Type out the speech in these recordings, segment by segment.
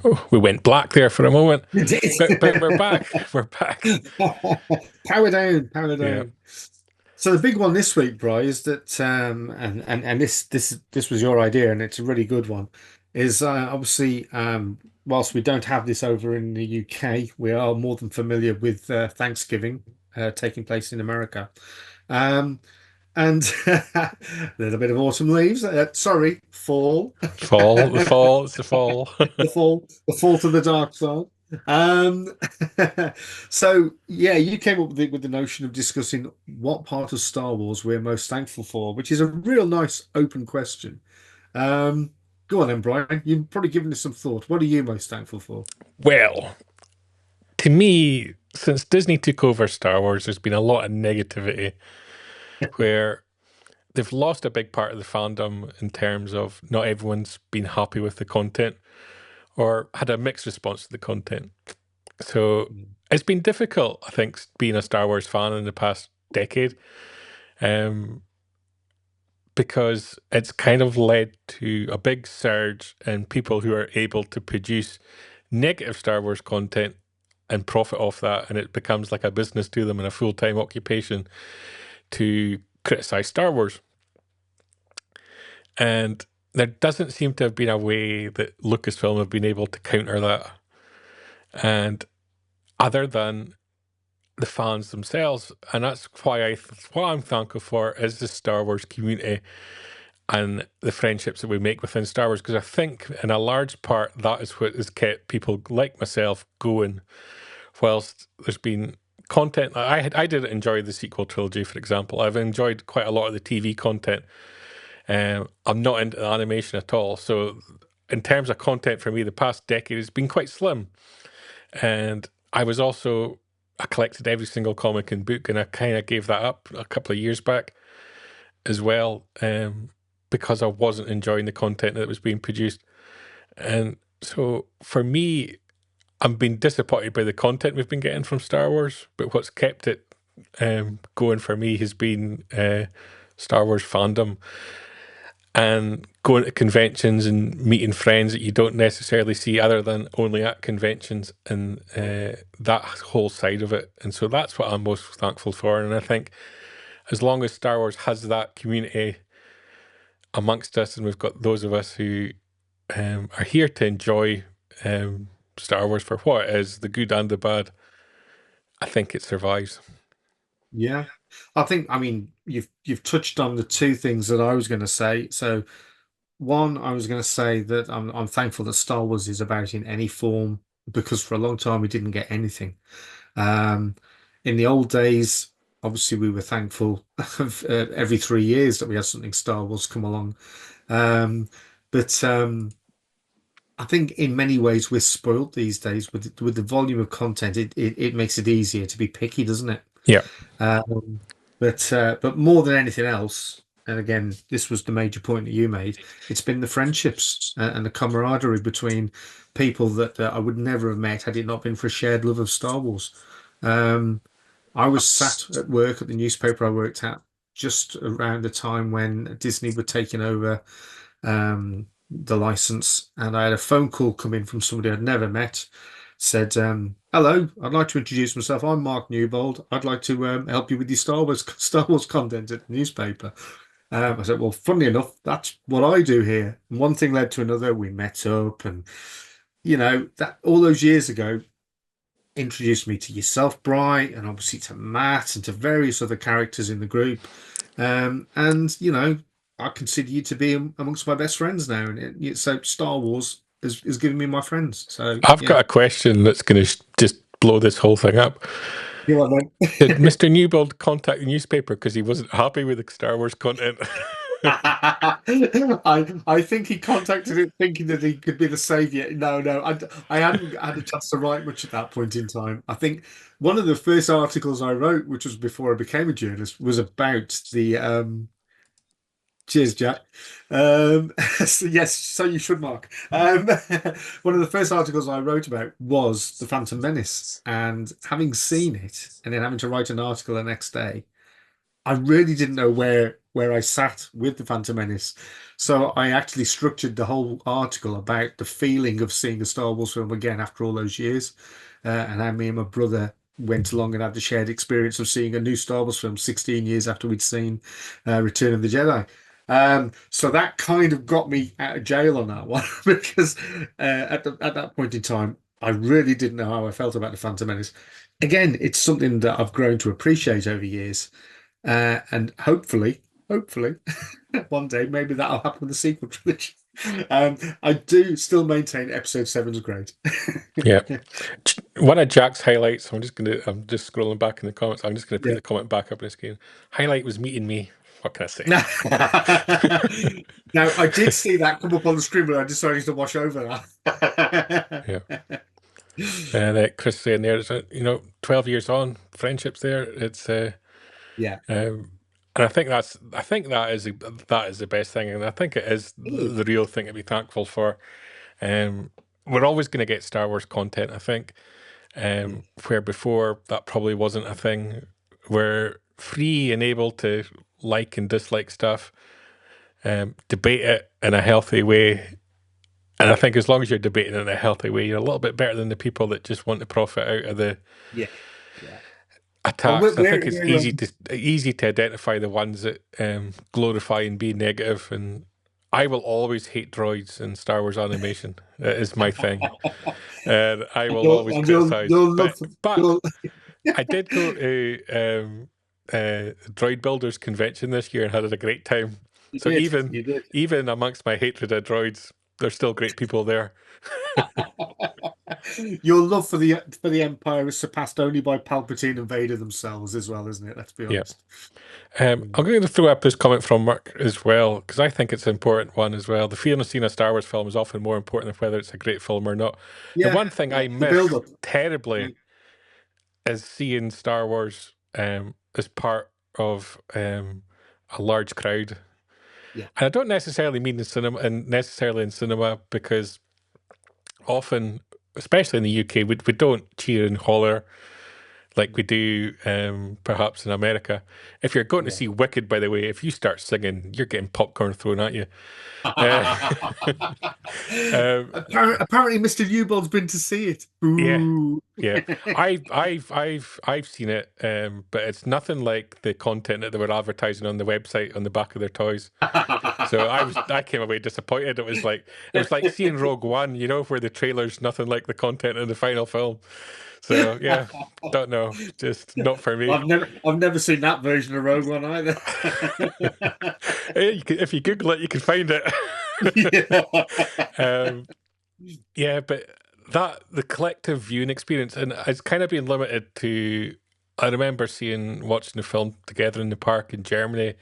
Oh, we went black there for a moment, You did. but we're back. We're back. Power down, power Yeah. down. So the big one this week, Bri, is that and this was your idea, and it's a really good one. Is obviously whilst we don't have this over in the UK, we are more than familiar with Thanksgiving taking place in America. Um, and a little bit of autumn leaves. Sorry, fall. Fall, the fall, it's the fall. The fall to the dark side. Um, so yeah, you came up with the notion of discussing what part of Star Wars we're most thankful for, which is a real nice open question. Um, Go on then, Brian. You've probably given this some thought. What are you most thankful for? Well, to me, since Disney took over Star Wars, there's been a lot of negativity where they've lost a big part of the fandom in terms of not everyone's been happy with the content or had a mixed response to the content. So it's been difficult, I think, being a Star Wars fan in the past decade, um, because it's kind of led to a big surge in people who are able to produce negative Star Wars content and profit off that, and it becomes like a business to them and a full-time occupation to criticize Star Wars. And there doesn't seem to have been a way that Lucasfilm have been able to counter that. And other than the fans themselves, and that's why what I'm thankful for is the Star Wars community and the friendships that we make within Star Wars, because I think in a large part that is what has kept people like myself going. Whilst there's been content, I did enjoy the sequel trilogy, for example. I've enjoyed quite a lot of the TV content. I'm not into the animation at all, so in terms of content for me, the past decade has been quite slim. And I collected every single comic and book, and I kind of gave that up a couple of years back as well, because I wasn't enjoying the content that was being produced. And so for me, I'm being disappointed by the content we've been getting from Star Wars, but what's kept it going for me has been Star Wars fandom and going to conventions and meeting friends that you don't necessarily see other than only at conventions, and that whole side of it. And so that's what I'm most thankful for. And I think as long as Star Wars has that community amongst us, and we've got those of us who are here to enjoy Star Wars for what it is, the good and the bad, I think it survives. Yeah. I mean, you've touched on the two things that I was going to say. So one, I was going to say that I'm thankful that Star Wars is about in any form because for a long time we didn't get anything. Um, in the old days, obviously we were thankful of, every 3 years that we had something Star Wars come along. Um, but I think in many ways we're spoilt these days with the volume of content. It makes it easier to be picky, doesn't it? Yeah. Um, but more than anything else, and again, this was the major point that you made. It's been the friendships and the camaraderie between people that I would never have met had it not been for a shared love of Star Wars. Um, I was sat at work at the newspaper I worked at just around the time when Disney were taking over the license, and I had a phone call come in from somebody I'd never met. Said, "Hello, I'd like to introduce myself. I'm Mark Newbold. I'd like to help you with your Star Wars content at the newspaper." I said, "Well, funnily enough, that's what I do here." And one thing led to another. We met up, and that all those years ago introduced me to yourself, Bry, and obviously to Matt and to various other characters in the group. And I consider you to be amongst my best friends now. And so Star Wars is giving me my friends. So I've yeah. got a question that's going to just blow this whole thing up. You want Did Mr. Newbold contact the newspaper because he wasn't happy with the Star Wars content? I think he contacted it thinking that he could be the savior. No, no, I hadn't had a chance to write much at that point in time. I think one of the first articles I wrote, which was before I became a journalist, was about the cheers, Jack. So yes, so you should, Mark. One of the first articles I wrote about was the Phantom Menace, and having seen it and then having to write an article the next day, I really didn't know where where I sat with the Phantom Menace. So I actually structured the whole article about the feeling of seeing a Star Wars film again after all those years, and how me and my brother went along and had the shared experience of seeing a new Star Wars film 16 years after we'd seen Return of the Jedi. So that kind of got me out of jail on that one because at that point in time, I really didn't know how I felt about the Phantom Menace. Again, it's something that I've grown to appreciate over years, and hopefully, one day maybe that'll happen with the sequel trilogy. I do still maintain Episode 7 is great. Yeah. One of Jack's highlights, I'm just scrolling back in the comments. I'm just gonna put Yeah. the comment back up on the screen. Highlight was meeting me. What can I say? Now, I did see that come up on the screen, but I decided to wash over Yeah. that. And Chris saying there, 12 years on, friendships there. It's Yeah, and I think that is the best thing, and I think it is it is. the real thing to be thankful for. Um, we're always going to get Star Wars content, I think. Yeah, Where before that probably wasn't a thing. We're free and able to like and dislike stuff, debate it in a healthy way. And I think as long as you're debating in a healthy way, you're a little bit better than the people that just want to profit out of the yeah, yeah. Well, attacks. I think it's we're easy to identify the ones that glorify and be negative. And I will always hate droids in Star Wars animation. That is my thing, and I will always criticize. you'll love But you'll I did go to Droid Builders convention this year and had a great time. you So did you did. even amongst my hatred of droids, there's still great people there. Your love for the Empire is surpassed only by Palpatine and Vader themselves as well, isn't it? Let's be Yeah. honest. I'm going to throw up this comment from Mark as well, because I think it's an important one as well. The feeling of seeing a Star Wars film is often more important than whether it's a great film or not. The Yeah, one thing yeah. I The build miss up. terribly Yeah, is seeing Star Wars as part of a large crowd. yeah, And I don't necessarily mean necessarily in cinema, because often, especially in the UK, we don't cheer and holler like we do perhaps in America. If you're going to yeah. see Wicked, by the way, if you start singing, you're getting popcorn thrown at you. Uh, um, Apparently, Mr. Newbold's been to see it. yeah, Ooh. yeah. I've seen it, but it's nothing like the content that they were advertising on the website on the back of their toys. So I came away disappointed. It was like seeing Rogue One, where the trailer's nothing like the content in the final film. So yeah, don't know, just not for me. I've never seen that version of Rogue One either. If you Google it, you can find it. Yeah. um, yeah, but the collective viewing experience, and it's kind of been limited to. I remember watching the film together in the park in Germany,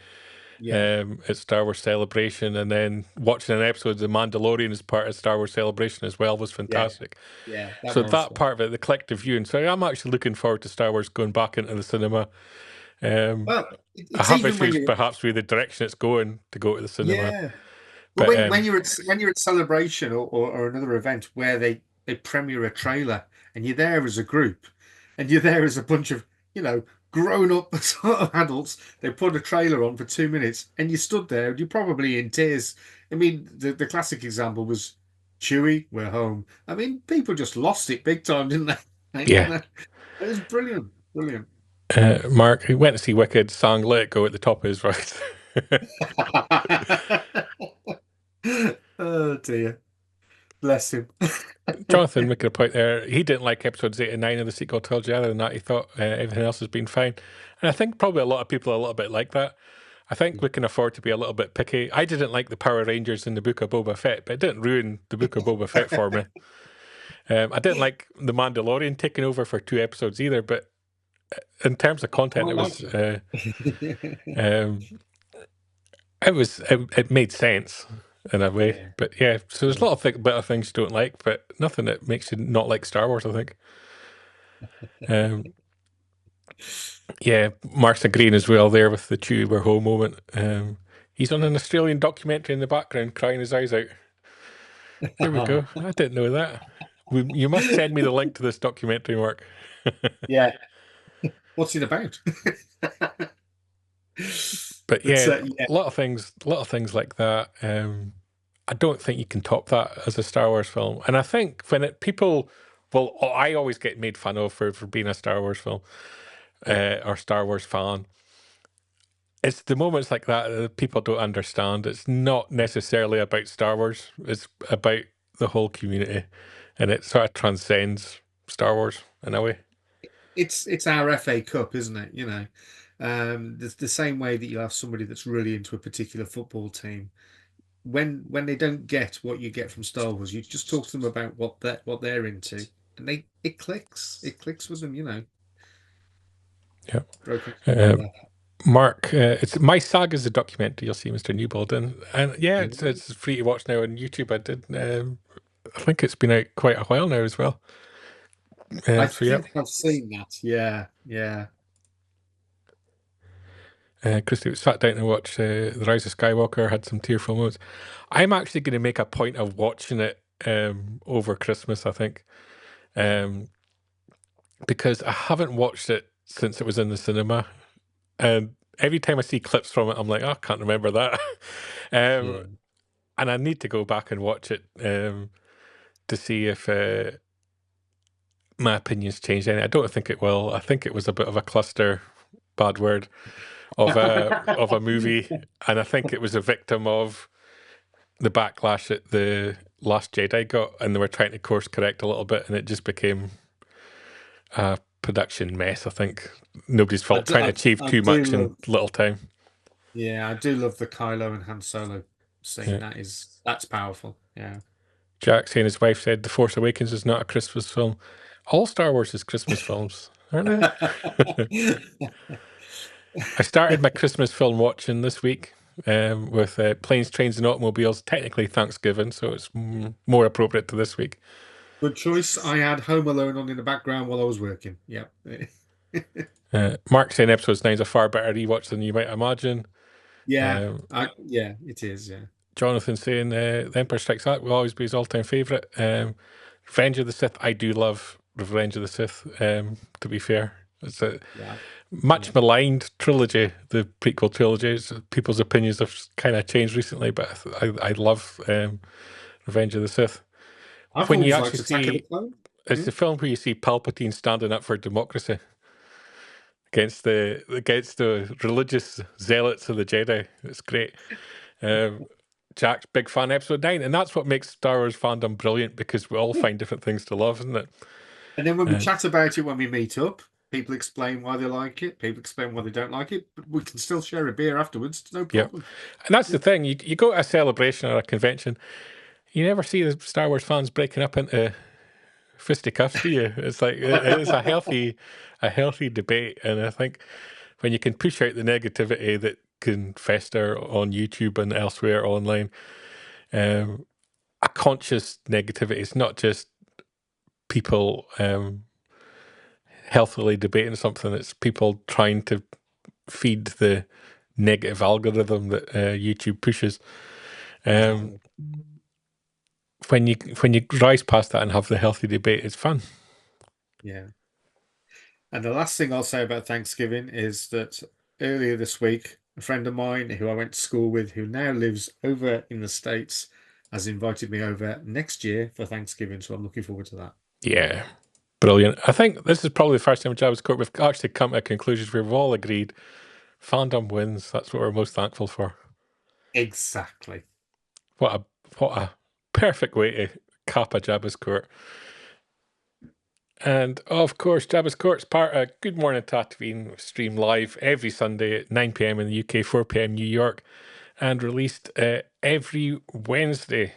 Yeah, at Star Wars Celebration, and then watching an episode of The Mandalorian as part of Star Wars Celebration as well was yeah, fantastic. yeah. That So was that fun. part of it, the collective viewing. So I'm actually looking forward to Star Wars going back into the cinema. Um, Well, I it's have even when issues you're perhaps with the direction it's going to go to the cinema, yeah. But but when you're at Celebration or another event where they premiere a trailer and you're there as a group and you're there as a bunch of, you know, grown up sort of adults, they put a trailer on for 2 minutes and you stood there and you're probably in tears. I mean, the classic example was Chewie, we're home. I mean, people just lost it big time, didn't they? And yeah. it was brilliant, brilliant. Mark, who went to see Wicked, sang "Let It Go" at the top of his right. Oh dear, bless him. Jonathan making a point there. He didn't like episodes 8 and 9 of the sequel trilogy. Other than that, he thought everything else has been fine. And I think probably a lot of people are a little bit like that. I think we can afford to be a little bit picky. I didn't like the Power Rangers in the Book of Boba Fett, but it didn't ruin the Book of Boba Fett for me. I didn't like the Mandalorian taking over for 2 episodes either, but in terms of content, Quite like it. um, it made sense in a way. Yeah, But yeah, so there's a yeah. lot of better things you don't like, but nothing that makes you not like Star Wars, I think. Um, yeah, Mark's agreeing as well there with the Chewie we're home moment. He's on an Australian documentary in the background crying his eyes out. There we go. I didn't know that. You must send me the link to this documentary, Mark. Yeah. What's it about? But But yeah, yeah, a lot of things like that. I don't think you can top that as a Star Wars film. And I think when people, well, I always get made fun of for being a Star Wars film yeah, or Star Wars fan. It's the moments like that that people don't understand. It's not necessarily about Star Wars. It's about the whole community, and it sort of transcends Star Wars in a way. it's our FA Cup, isn't it? The same way that you have somebody that's really into a particular football team. When they don't get what you get from Star Wars, you just talk to them about what they're into, and it clicks. It clicks with them. Yeah. Broken Uh, together. Mark, it's My Saga's a documentary. You'll see Mr. Newbold in, and yeah, Yeah. it's free to watch now on YouTube. I think it's been out quite a while now as well. I So yeah, think I've seen that. Yeah, yeah. Christy sat down and watched The Rise of Skywalker. Had some tearful moments. I'm actually going to make a point of watching it over Christmas. I think um, because I haven't watched it since it was in the cinema, and every time I see clips from it, I'm like, oh, I can't remember that. Yeah. And I need to go back and watch it to see if my opinions changed any. I don't think it will. I think it was a bit of a cluster, bad word, of a movie, and I think it was a victim of the backlash that the Last Jedi got, and they were trying to course correct a little bit, and it just became a production mess. I think nobody's I fault, do, trying to I, achieve I too do much love, in little time. yeah, I do love the Kylo and Han Solo scene. Yeah. That's powerful. Yeah. Jack saying his wife said The Force Awakens is not a Christmas film. All Star Wars is Christmas films, aren't they? I started my Christmas film watching this week with Planes, Trains, and Automobiles. Technically Thanksgiving, so it's more appropriate to this week. Good choice. I had Home Alone on in the background while I was working. Yeah. Mark saying episode 9 is a far better rewatch than you might imagine. Yeah. Um, Yeah, it is. Yeah. Jonathan saying The Empire Strikes Back will always be his all-time favourite. Revenge of the Sith, I do love Revenge of the Sith, to be fair. It's a Yeah. much Yeah. maligned trilogy, the prequel trilogies. People's opinions have kind of changed recently, but I love Revenge of the Sith. I've When you always actually liked Attack of the see, Clones. it's Yeah. the film where you see Palpatine standing up for democracy against the religious zealots of the Jedi. It's great. Um, Jack's big fan episode 9, and that's what makes Star Wars fandom brilliant because we all Yeah. find different things to love, isn't it? And then when we And chat about it when we meet up, people explain why they like it, people explain why they don't like it, but we can still share a beer afterwards. No yeah, problem. and that's Yeah. the thing. You go to a celebration or a convention, you never see the Star Wars fans breaking up into fisticuffs, do you? It's like it's a healthy debate, and I think when you can push out the negativity that can fester on YouTube and elsewhere online, um, a conscious negativity. It's not just people healthily debating something. It's people trying to feed the negative algorithm that YouTube pushes. Um, Exactly. when you rise past that and have the healthy debate, it's fun. Yeah. And the last thing I'll say about Thanksgiving is that earlier this week, a friend of mine who I went to school with, who now lives over in the States, has invited me over next year for Thanksgiving. So I'm looking forward to that. Yeah, brilliant. I think this is probably the first time in Jabba's Court we've actually come to conclusions where we've all agreed fandom wins. That's what we're most thankful for. Exactly. What a perfect way to cap a Jabba's Court. And of course, Jabba's Court's part of Good Morning Tatooine, stream live every Sunday at 9 p.m. in the UK, 4 p.m. New York, and released every Wednesday